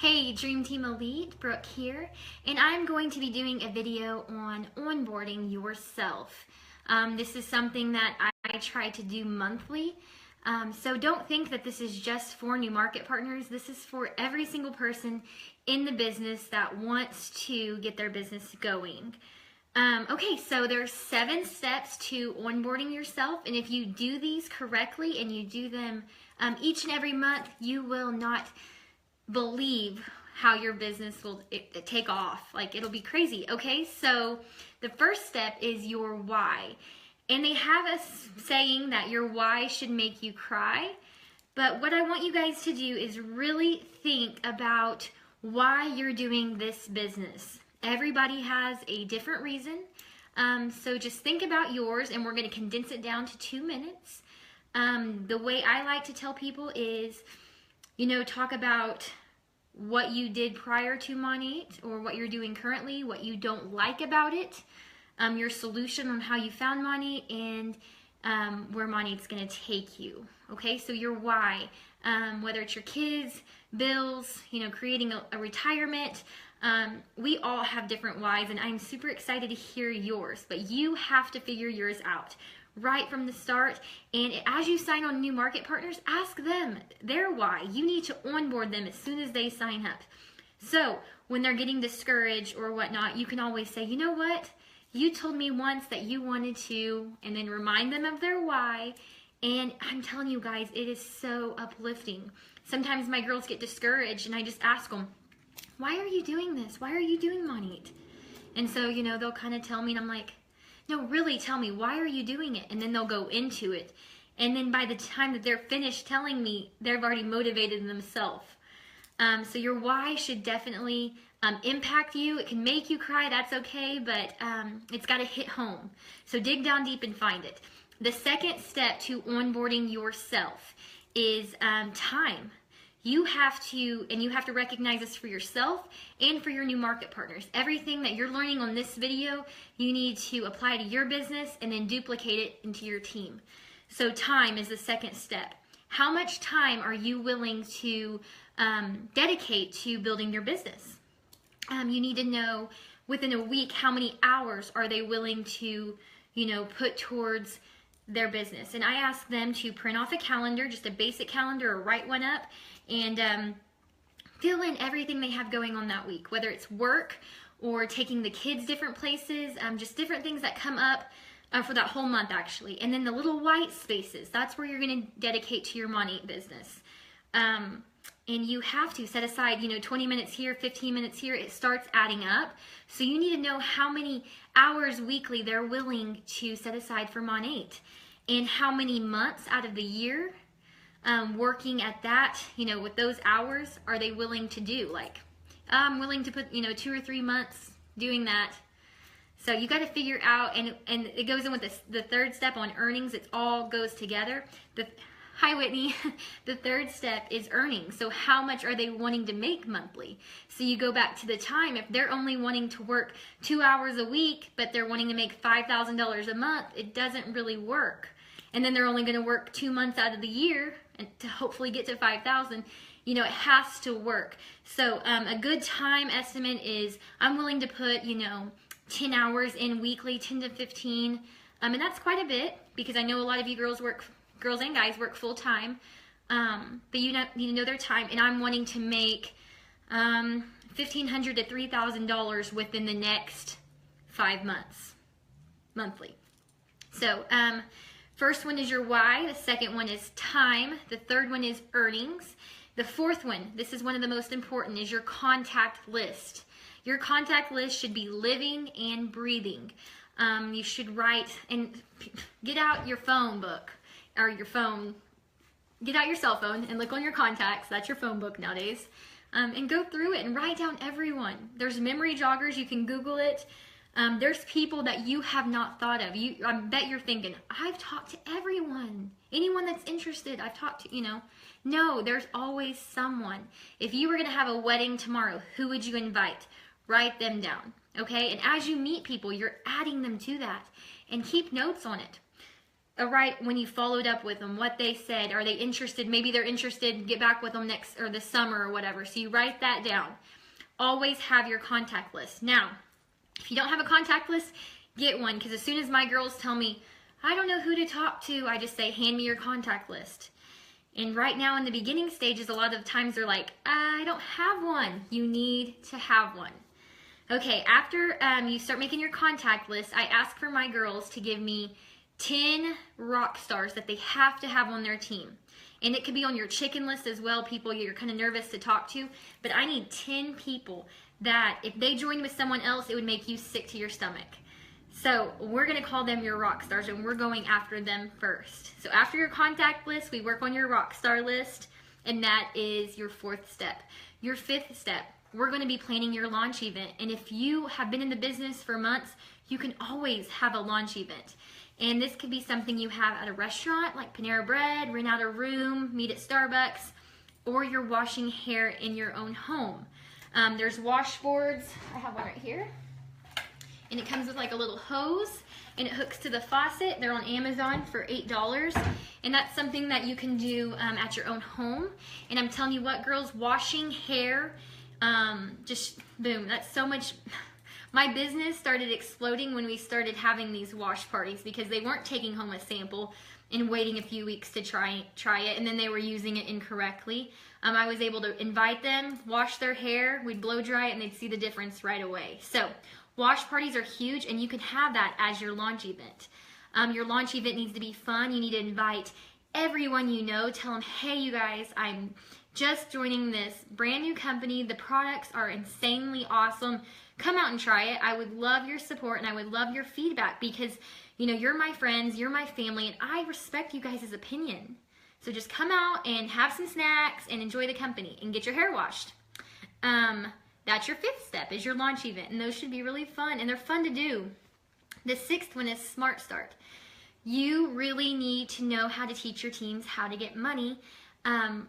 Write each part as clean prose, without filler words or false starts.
Hey, Dream Team Elite, Brooke here, and I'm going to be doing a video on onboarding yourself. This is something that I try to do monthly, so don't think that this is just for new market partners. This is for every single person in the business that wants to get their business going. Okay, so there's 7 steps to onboarding yourself, and if you do these correctly and you do them each and every month, you will not believe how your business will take off. Like, it'll be crazy. Okay, so the first step is your why, and they have a saying that your why should make you cry, but what I want you guys to do is really think about why you're doing this business. Everybody has a different reason, so just think about yours, and we're going to condense it down to 2 minutes. The way I like to tell people is, talk about what you did prior to Monat, or what you're doing currently, what you don't like about it, your solution on how you found Monat, and where Monat's going to take you. Okay, so your why, whether it's your kids, bills, creating a retirement, we all have different whys, and I'm super excited to hear yours, but you have to figure yours out right from the start. And as you sign on new market partners, ask them their why. You need to onboard them as soon as they sign up. So when they're getting discouraged or whatnot, you can always say, you know what? You told me once that you wanted to, and then remind them of their why. And I'm telling you guys, it is so uplifting. Sometimes my girls get discouraged and I just ask them, why are you doing this? Why are you doing Monat? And so, they'll kind of tell me, and I'm like, no, really tell me, why are you doing it? And then they'll go into it. And then by the time that they're finished telling me, they've already motivated themselves. So your why should definitely impact you. It can make you cry, that's okay, but it's got to hit home. So dig down deep and find it. The second step to onboarding yourself is time. You have to recognize this for yourself and for your new market partners. Everything that you're learning on this video, you need to apply to your business and then duplicate it into your team. So time is the second step. How much time are you willing to dedicate to building your business? You need to know within a week how many hours are they willing to, put towards their business. And I ask them to print off a calendar, just a basic calendar, or write one up, and fill in everything they have going on that week, whether it's work or taking the kids different places, just different things that come up for that whole month actually. And then the little white spaces, that's where you're going to dedicate to your Monat business. And you have to set aside, 20 minutes here, 15 minutes here. It starts adding up. So you need to know how many hours weekly they're willing to set aside for Monat, and how many months out of the year working at that, with those hours, are they willing to do? Like, I'm willing to put, 2 or 3 months doing that. So you got to figure out, and it goes in with the third step on earnings. It all goes together. Hi, Whitney. The third step is earnings. So how much are they wanting to make monthly? So you go back to the time. If they're only wanting to work 2 hours a week, but they're wanting to make $5,000 a month, it doesn't really work. And then they're only going to work 2 months out of the year and to hopefully get to 5,000. It has to work. So a good time estimate is, I'm willing to put, 10 hours in weekly, 10 to 15. And that's quite a bit, because I know a lot of you girls and guys work full time. But you need to know their time. And I'm wanting to make $1,500 to $3,000 within the next 5 months, monthly. So first one is your why. The second one is time. The third one is earnings. The fourth one, this is one of the most important, is your contact list. Your contact list should be living and breathing. You should write, and get out your phone book, or get out your cell phone and look on your contacts. That's your phone book nowadays. And go through it and write down everyone. There's memory joggers. You can Google it. There's people that you have not thought of. I bet you're thinking, I've talked to everyone. Anyone that's interested, I've talked to, No, there's always someone. If you were going to have a wedding tomorrow, who would you invite? Write them down, okay? And as you meet people, you're adding them to that. And keep notes on it. write when you followed up with them, what they said. Are they interested? Maybe they're interested, get back with them next or this summer or whatever. So you write that down. Always have your contact list. Now, if you don't have a contact list, get one, because as soon as my girls tell me, I don't know who to talk to, I just say, hand me your contact list. And right now in the beginning stages, a lot of times they're like, I don't have one. You need to have one. Okay, after you start making your contact list, I ask for my girls to give me 10 rock stars that they have to have on their team. And it could be on your chicken list as well, people you're kind of nervous to talk to. But I need 10 people that if they joined with someone else, it would make you sick to your stomach. So we're going to call them your rock stars, and we're going after them first. So after your contact list, we work on your rock star list, and that is your 4th step. Your 5th step, we're going to be planning your launch event. And if you have been in the business for months, you can always have a launch event. And this could be something you have at a restaurant like Panera Bread, rent out a room, meet at Starbucks, or you're washing hair in your own home. There's washboards. I have one right here. And it comes with like a little hose, and it hooks to the faucet. They're on Amazon for $8. And that's something that you can do at your own home. And I'm telling you what, girls, washing hair, just boom, that's so much. My business started exploding when we started having these wash parties, because they weren't taking home a sample and waiting a few weeks to try it, and then they were using it incorrectly. I was able to invite them, wash their hair, we'd blow dry it, and they'd see the difference right away. So wash parties are huge, and you can have that as your launch event. Your launch event needs to be fun. You need to invite everyone you know. Tell them, hey, you guys, I'm just joining this brand new company. The products are insanely awesome. Come out and try it. I would love your support, and I would love your feedback, because you know, you're my friends, you're my family, and I respect you guys' opinion. So just come out and have some snacks and enjoy the company and get your hair washed. That's your 5th step, is your launch event, and those should be really fun, and they're fun to do. The 6th one is Smart Start. You really need to know how to teach your teams how to get money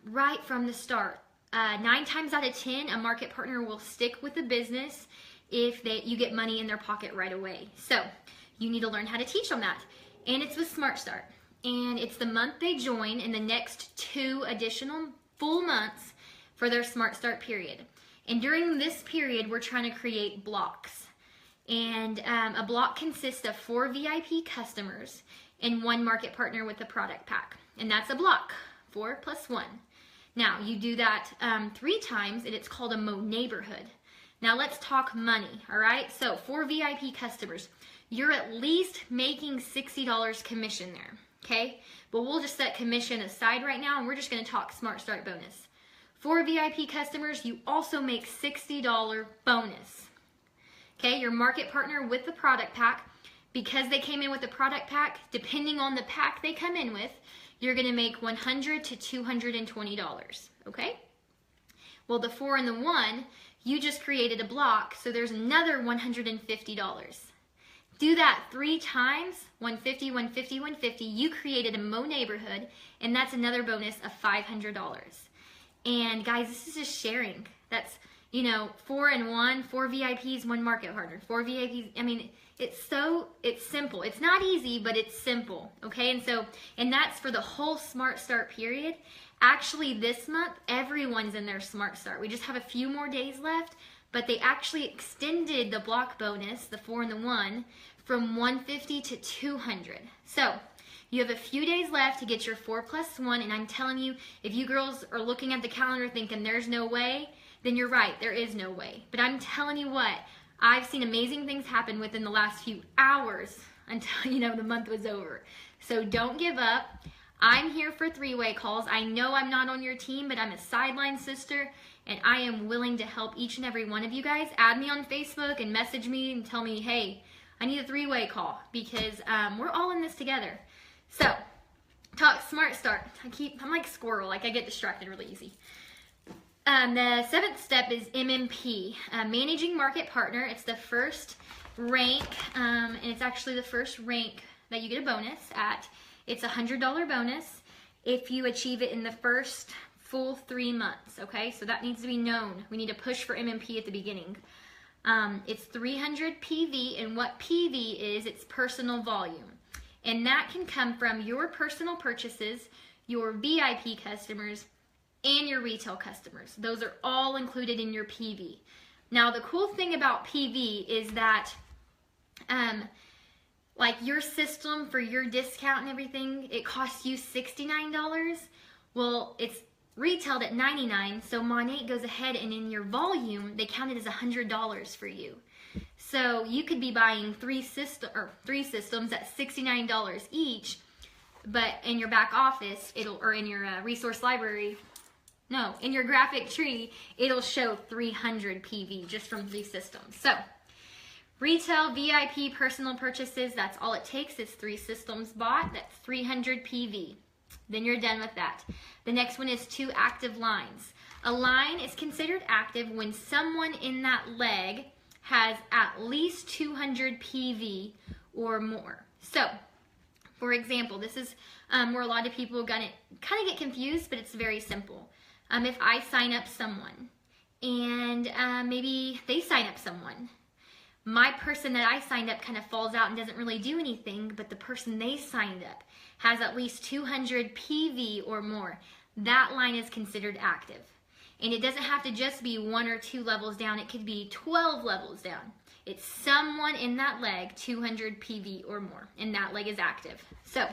right from the start. 9 times out of 10, a market partner will stick with the business if you get money in their pocket right away. So you need to learn how to teach them that. And it's with Smart Start. And it's the month they join and the next 2 additional full months for their Smart Start period. And during this period, we're trying to create blocks. And a block consists of 4 VIP customers and 1 market partner with a product pack. And that's a block, 4 plus 1. Now, you do that 3 times, and it's called a neighborhood. Now, let's talk money, all right? So, 4 VIP customers, you're at least making $60 commission there, okay? But we'll just set commission aside right now, and we're just going to talk Smart Start bonus. 4 VIP customers, you also make $60 bonus. Okay, your market partner with the product pack, because they came in with the product pack, depending on the pack they come in with, you're going to make $100 to $220, okay? Well, the 4 and the 1, you just created a block, so there's another $150. Do that 3 times, 150, 150, 150, you created a neighborhood, and that's another bonus of $500. And guys, this is just sharing. That's, you know, 4 and 1, 4 VIPs, 1 market partner, 4 VIPs. I mean, it's simple. It's not easy, but it's simple, okay? And that's for the whole Smart Start period. Actually, this month, everyone's in their Smart Start. We just have a few more days left, but they actually extended the block bonus, the 4 and the 1, from 150 to 200. So you have a few days left to get your 4 plus 1, and I'm telling you, if you girls are looking at the calendar thinking there's no way, then you're right, there is no way. But I'm telling you what, I've seen amazing things happen within the last few hours until, you know, the month was over. So don't give up. I'm here for 3-way calls. I know I'm not on your team, but I'm a sideline sister, and I am willing to help each and every one of you guys. Add me on Facebook and message me and tell me, hey, I need a 3-way call, because we're all in this together. So, talk Smart Start. I'm like squirrel, like I get distracted really easy. The 7th step is MMP, Managing Market Partner. It's the first rank, and it's actually the first rank that you get a bonus at. It's a $100 bonus if you achieve it in the first full 3 months, okay? So that needs to be known. We need to push for MMP at the beginning. It's 300 PV, and what PV is, it's personal volume. And that can come from your personal purchases, your VIP customers, and your retail customers. Those are all included in your PV. Now, the cool thing about PV is that like your system for your discount and everything, it costs you $69. Well, it's retailed at $99, so Monat goes ahead and in your volume, they count it as $100 for you. So you could be buying three systems at $69 each, but in your back office, or in your resource library, no, in your graphic tree, it'll show 300 PV just from 3 systems. So retail, VIP, personal purchases, that's all it takes. It's 3 systems bought. That's 300 PV. Then you're done with that. The next one is 2 active lines. A line is considered active when someone in that leg has at least 200 PV or more. So, for example, this is where a lot of people kind of get confused, but it's very simple. If I sign up someone and maybe they sign up someone, my person that I signed up kind of falls out and doesn't really do anything, but the person they signed up has at least 200 PV or more. That line is considered active. And it doesn't have to just be 1 or 2 levels down. It could be 12 levels down. It's someone in that leg, 200 PV or more, and that leg is active. So,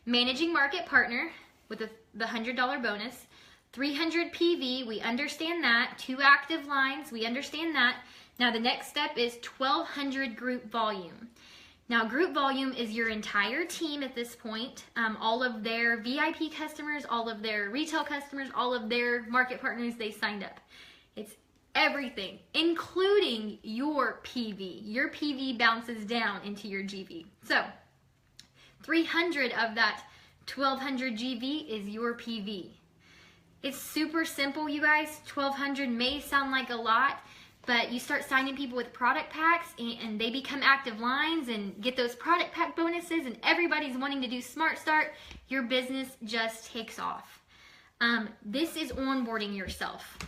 managing market partner with the $100 bonus, 300 PV, we understand that. 2 active lines, we understand that. Now the next step is 1,200 group volume. Now group volume is your entire team at this point, all of their VIP customers, all of their retail customers, all of their market partners they signed up. It's everything, including your PV. Your PV bounces down into your GV. So 300 of that 1,200 GV is your PV. It's super simple, you guys. 1,200 may sound like a lot, but you start signing people with product packs and they become active lines and get those product pack bonuses and everybody's wanting to do Smart Start, your business just takes off. This is onboarding yourself.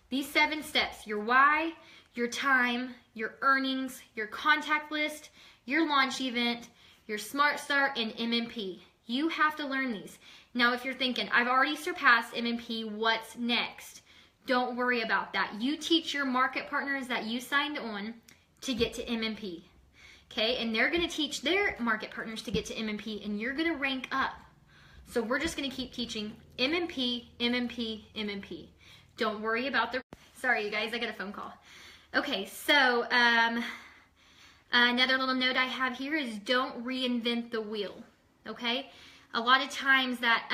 These 7 steps, your why, your time, your earnings, your contact list, your launch event, your Smart Start, and MMP. You have to learn these. Now if you're thinking, I've already surpassed MMP, what's next? Don't worry about that. You teach your market partners that you signed on to get to MMP. Okay, and they're going to teach their market partners to get to MMP, and you're going to rank up. So we're just going to keep teaching MMP, MMP, MMP. Don't worry about the... Sorry, you guys, I got a phone call. Okay, so another little note I have here is don't reinvent the wheel. Okay, a lot of times that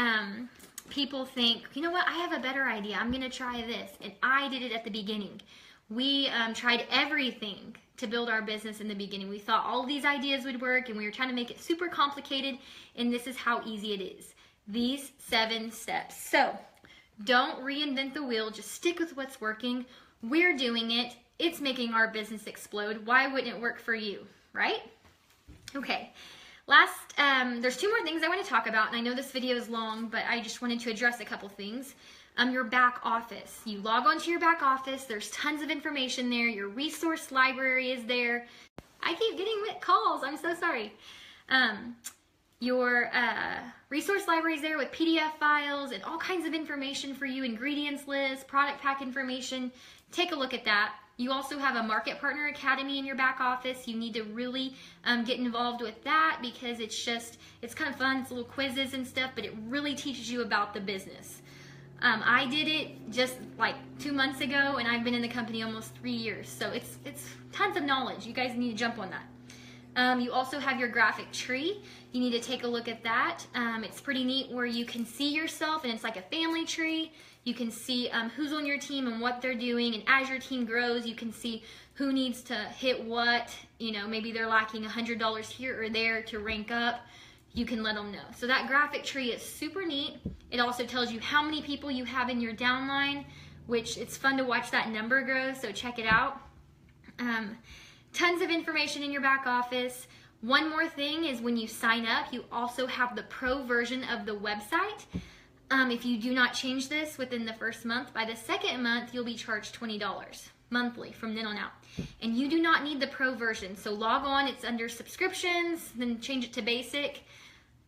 people think, you know what, I have a better idea. I'm going to try this. And I did it at the beginning. We tried everything to build our business in the beginning. We thought all these ideas would work and we were trying to make it super complicated. And this is how easy it is. These 7 steps. So don't reinvent the wheel. Just stick with what's working. We're doing it. It's making our business explode. Why wouldn't it work for you, right? Okay. Last, there's 2 more things I want to talk about, and I know this video is long, but I just wanted to address a couple things. Your back office. You log onto your back office, there's tons of information there, your resource library is there. I keep getting calls, I'm so sorry. Your resource library is there with PDF files and all kinds of information for you, ingredients list, product pack information. Take a look at that. You also have a Market Partner Academy in your back office. You need to really get involved with that because it's kind of fun. It's little quizzes and stuff, but it really teaches you about the business. I did it just like 2 months ago, and I've been in the company almost 3 years. So it's tons of knowledge. You guys need to jump on that. You also have your graphic tree. You need to take a look at that. It's pretty neat where you can see yourself, and it's like a family tree. You can see who's on your team and what they're doing, and as your team grows, you can see who needs to hit what. You know, maybe they're lacking $100 here or there to rank up. You can let them know. So that graphic tree is super neat. It also tells you how many people you have in your downline, which it's fun to watch that number grow, so check it out. Tons of information in your back office. One more thing is when you sign up, you also have the pro version of the website. If you do not change this within the first month, by the second month, you'll be charged $20. monthly from then on out. And you do not need the pro version. So log on, it's under subscriptions, then change it to basic,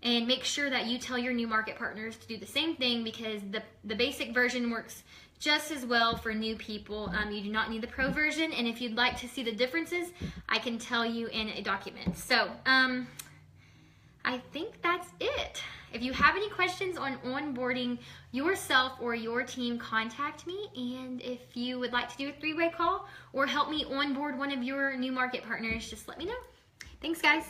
and make sure that you tell your new market partners to do the same thing, because the basic version works just as well for new people. You do not need the pro version, and if you'd like to see the differences, I can tell you in a document. So I think that's it. If you have any questions on onboarding yourself or your team, contact me. And if you would like to do a 3-way call or help me onboard one of your new market partners, just let me know. Thanks, guys.